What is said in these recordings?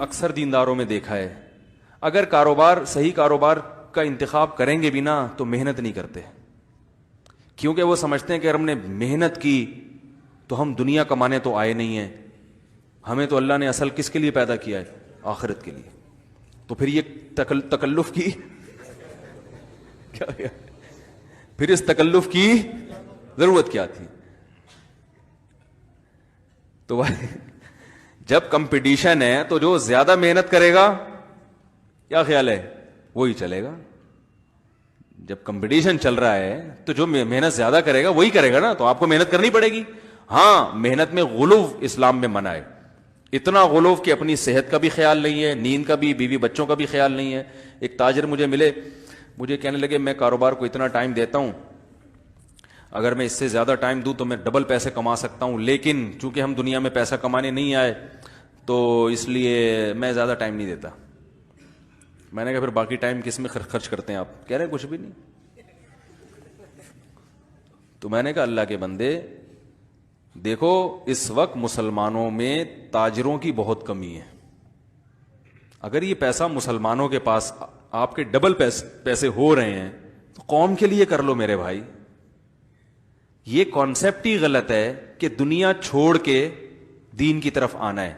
اکثر دینداروں میں دیکھا ہے، اگر کاروبار صحیح کاروبار کا انتخاب کریں گے بھی نا تو محنت نہیں کرتے، کیونکہ وہ سمجھتے ہیں کہ اگر ہم نے محنت کی تو ہم دنیا کمانے تو آئے نہیں ہیں، ہمیں تو اللہ نے اصل کس کے لیے پیدا کیا ہے؟ آخرت کے لیے. تو پھر یہ تکلف کی کیا پھر اس تکلف کی ضرورت کیا تھی؟ تو جب کمپٹیشن ہے تو جو زیادہ محنت کرے گا، کیا خیال ہے، وہی چلے گا. جب کمپٹیشن چل رہا ہے تو جو محنت زیادہ کرے گا وہی کرے گا نا، تو آپ کو محنت کرنی پڑے گی. ہاں محنت میں غلو اسلام میں منع ہے، اتنا غلو کہ اپنی صحت کا بھی خیال نہیں ہے، نیند کا بھی، بیوی بچوں کا بھی خیال نہیں ہے. ایک تاجر مجھے ملے، مجھے کہنے لگے میں کاروبار کو اتنا ٹائم دیتا ہوں، اگر میں اس سے زیادہ ٹائم دوں تو میں ڈبل پیسے کما سکتا ہوں، لیکن چونکہ ہم دنیا میں پیسہ کمانے نہیں آئے تو اس لیے میں زیادہ ٹائم نہیں دیتا. میں نے کہا پھر باقی ٹائم کس میں خرچ کرتے ہیں آپ؟ کہہ رہے ہیں کچھ بھی نہیں. تو میں نے کہا اللہ کے بندے دیکھو اس وقت مسلمانوں میں تاجروں کی بہت کمی ہے، اگر یہ پیسہ مسلمانوں کے پاس آپ کے ڈبل پیسے ہو رہے ہیں تو قوم کے لیے کر لو میرے بھائی. یہ کانسیپٹ ہی غلط ہے کہ دنیا چھوڑ کے دین کی طرف آنا ہے.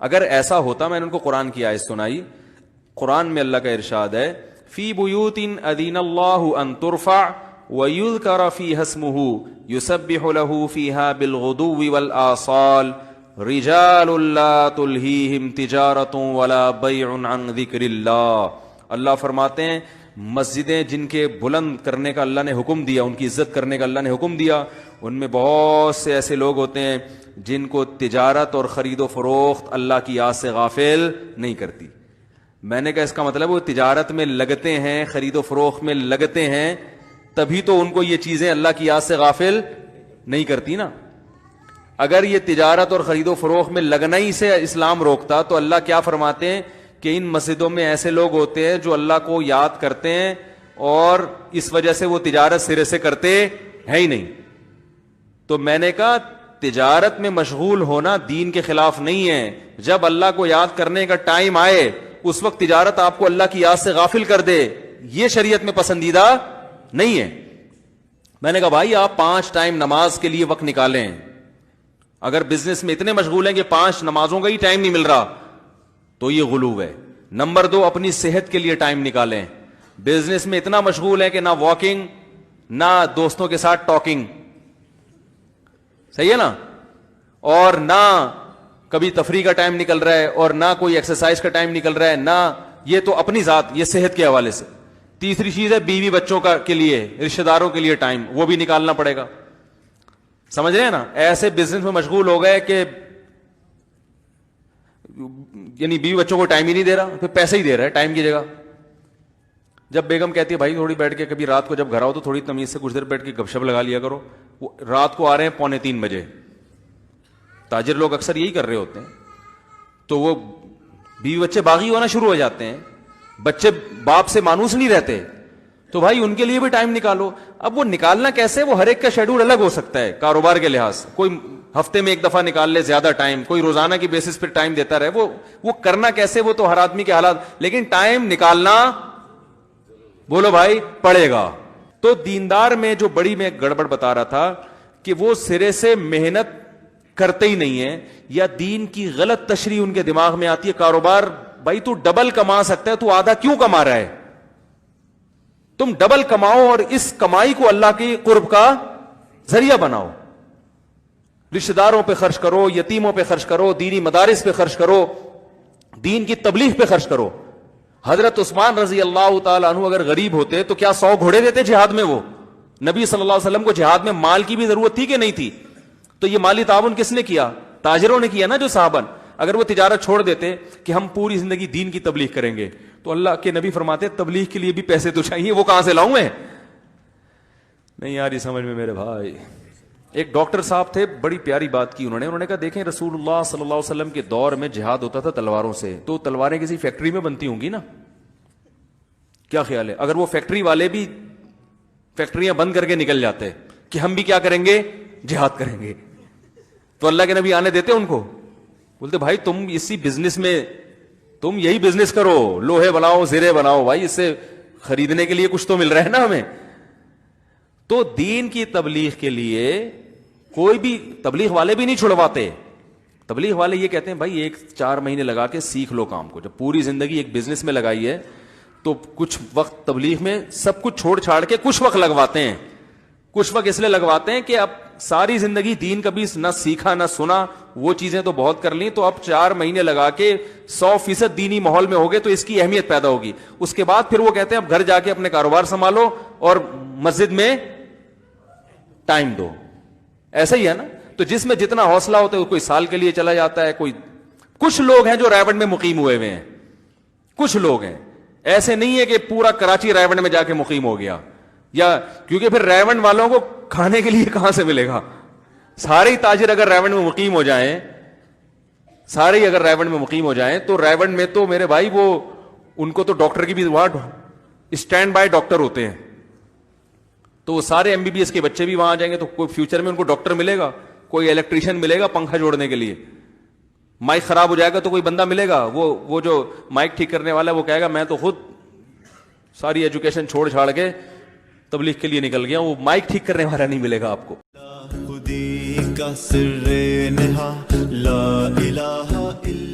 اگر ایسا ہوتا، میں نے ان کو قرآن کی آیت سنائی، قرآن میں اللہ کا ارشاد ہے فی بیوت اذین اللہ ان ترفع وَيُذْكَرَ فِيهَا اسْمُهُ يُسَبِّحُ لَهُ فِيهَا بِالْغُدُوِّ وَالْآصَالِ رِجَالٌ لَا تُلْهِيهِمْ تِجَارَةٌ وَلَا بَيْعٌ عَنْ ذِكْرِ اللَّهِ. اللہ فرماتے ہیں مسجدیں جن کے بلند کرنے کا اللہ نے حکم دیا، ان کی عزت کرنے کا اللہ نے حکم دیا، ان میں بہت سے ایسے لوگ ہوتے ہیں جن کو تجارت اور خرید و فروخت اللہ کی یاد سے غافل نہیں کرتی. میں نے کہا اس کا مطلب وہ تجارت میں لگتے ہیں، خرید و فروخت میں لگتے ہیں، تبھی تو ان کو یہ چیزیں اللہ کی یاد سے غافل نہیں کرتی نا. اگر یہ تجارت اور خرید و فروخت میں لگنا ہی سے اسلام روکتا تو اللہ کیا فرماتے ہیں کہ ان مسجدوں میں ایسے لوگ ہوتے ہیں جو اللہ کو یاد کرتے ہیں اور اس وجہ سے وہ تجارت سرے سے کرتے ہیں ہی نہیں. تو میں نے کہا تجارت میں مشغول ہونا دین کے خلاف نہیں ہے، جب اللہ کو یاد کرنے کا ٹائم آئے اس وقت تجارت آپ کو اللہ کی یاد سے غافل کر دے، یہ شریعت میں پسندیدہ نہیں ہے. میں نے کہا بھائی آپ 5 ٹائم نماز کے لیے وقت نکالیں، اگر بزنس میں اتنے مشغول ہیں کہ 5 نمازوں کا ہی ٹائم نہیں مل رہا تو یہ غلو ہے. نمبر 2 اپنی صحت کے لیے ٹائم نکالیں، بزنس میں اتنا مشغول ہے کہ نہ واکنگ نہ دوستوں کے ساتھ ٹاکنگ، صحیح ہے نا، اور نہ کبھی تفریح کا ٹائم نکل رہا ہے اور نہ کوئی ایکسرسائز کا ٹائم نکل رہا ہے، نہ یہ تو اپنی ذات، یہ صحت کے حوالے سے. تیسری چیز ہے بیوی بچوں کا کے لیے، رشتہ داروں کے لیے ٹائم، وہ بھی نکالنا پڑے گا. سمجھ رہے ہیں نا، ایسے بزنس میں مشغول ہو گئے کہ یعنی بیوی بچوں کو ٹائم ہی نہیں دے رہا، پھر پیسے ہی دے رہا ہے ٹائم کی جگہ. جب بیگم کہتی ہے بھائی تھوڑی بیٹھ کے، کبھی رات کو جب گھر آؤ تو تھوڑی تمیز سے کچھ دیر بیٹھ کے گپ شپ لگا لیا کرو، وہ رات کو آ رہے ہیں 2:45 بجے، تاجر لوگ اکثر یہی کر رہے ہوتے ہیں، تو وہ بیوی بچے باغی ہونا شروع ہو جاتے ہیں، بچے باپ سے مانوس نہیں رہتے، تو بھائی ان کے لیے بھی ٹائم نکالو. اب وہ نکالنا کیسے؟ وہ ہر ایک کا شیڈول الگ ہو سکتا ہے کاروبار کے لحاظ سے، کوئی ہفتے میں 1 دفعہ نکال لے زیادہ ٹائم، کوئی روزانہ کی بیسس پہ ٹائم دیتا رہے، وہ کرنا کیسے، وہ تو ہر آدمی کے حالات، لیکن ٹائم نکالنا بولو بھائی پڑے گا. تو دیندار میں جو بڑی میں گڑبڑ بتا رہا تھا کہ وہ سرے سے محنت کرتے ہی نہیں ہے، یا دین کی غلط تشریح ان کے دماغ میں آتی ہے. کاروبار بھائی تو ڈبل کما سکتا ہے، تو آدھا کیوں کما رہا ہے؟ تم ڈبل کماؤ اور اس کمائی کو اللہ کی قرب کا ذریعہ بناؤ، رشتہ داروں پہ خرچ کرو، یتیموں پہ خرچ کرو، دینی مدارس پہ خرچ کرو، دین کی تبلیغ پہ خرچ کرو. حضرت عثمان رضی اللہ تعالیٰ عنہ اگر غریب ہوتے تو کیا 100 گھوڑے دیتے جہاد میں؟ وہ نبی صلی اللہ علیہ وسلم کو جہاد میں مال کی بھی ضرورت تھی کہ نہیں تھی؟ تو یہ مالی تعاون کس نے کیا؟ تاجروں نے کیا نا، جو صحابہ. اگر وہ تجارت چھوڑ دیتے کہ ہم پوری زندگی دین کی تبلیغ کریں گے، تو اللہ کے نبی فرماتے تبلیغ کے لیے بھی پیسے تو چاہیے، وہ کہاں سے لاؤں میں؟ نہیں یار یہ سمجھ میں میرے بھائی. ایک ڈاکٹر صاحب تھے، بڑی پیاری بات کی انہوں نے کہا دیکھیں رسول اللہ صلی اللہ علیہ وسلم کے دور میں جہاد ہوتا تھا تلواروں سے، تو تلواریں کسی فیکٹری میں بنتی ہوں گی نا، کیا خیال ہے؟ اگر وہ فیکٹری والے بھی فیکٹریاں بند کر کے نکل جاتے کہ ہم بھی کیا کریں گے، جہاد کریں گے، تو اللہ کے نبی آنے دیتے ان کو؟ بولتے بھائی تم اسی بزنس میں، تم یہی بزنس کرو، لوہے بناؤ زرے بناؤ، بھائی اس سے خریدنے کے لیے کچھ تو مل رہا ہے نا ہمیں. تو دین کی تبلیغ کے لیے کوئی بھی، تبلیغ والے بھی نہیں چھڑواتے. تبلیغ والے یہ کہتے ہیں بھائی 1-4 مہینے لگا کے سیکھ لو کام کو. جب پوری زندگی ایک بزنس میں لگائی ہے تو کچھ وقت تبلیغ میں سب کچھ چھوڑ چھاڑ کے کچھ وقت لگواتے ہیں. کچھ وقت اس لیے لگواتے ہیں کہ اب ساری زندگی دین کبھی نہ سیکھا نہ سنا، وہ چیزیں تو بہت کر لیں، تو اب 4 مہینے لگا کے 100% دینی ماحول میں ہوگے تو اس کی اہمیت پیدا ہوگی. اس کے بعد پھر وہ کہتے ہیں اب گھر جا کے اپنے کاروبار سنبھالو اور مسجد میں ٹائم دو. ایسا ہی ہے نا. تو جس میں جتنا حوصلہ ہوتا ہے کوئی سال کے لیے چلا جاتا ہے. کوئی کچھ لوگ ہیں جو رائے میں مقیم ہوئے ہوئے ہیں، کچھ لوگ ہیں. ایسے نہیں ہے کہ پورا کراچی رائے میں جا کے مقیم ہو گیا، یا کیونکہ پھر رائے والوں کو کھانے کے لیے کہاں سے ملے گا. سارے ہی تاجر اگر رائے میں مقیم ہو جائیں، سارے ہی اگر رائے میں مقیم ہو جائیں تو رائے میں تو میرے بھائی وہ ان کو تو ڈاکٹر کی بھی وہاں اسٹینڈ بائی ڈاکٹر ہوتے ہیں. تو وہ سارے MBBS کے بچے بھی وہاں آ جائیں گے تو کوئی فیوچر میں ان کو ڈاکٹر ملے گا، کوئی الیکٹریشین ملے گا پنکھا جوڑنے کے لیے. مائک خراب ہو جائے گا تو کوئی بندہ ملے گا، وہ جو مائک ٹھیک کرنے والا ہے وہ کہے گا میں تو خود ساری ایجوکیشن چھوڑ چھاڑ کے تبلیغ کے لیے نکل گیا. وہ مائک ٹھیک کرنے والا نہیں ملے گا آپ کو. خودی کا سر نہا لا الہ الا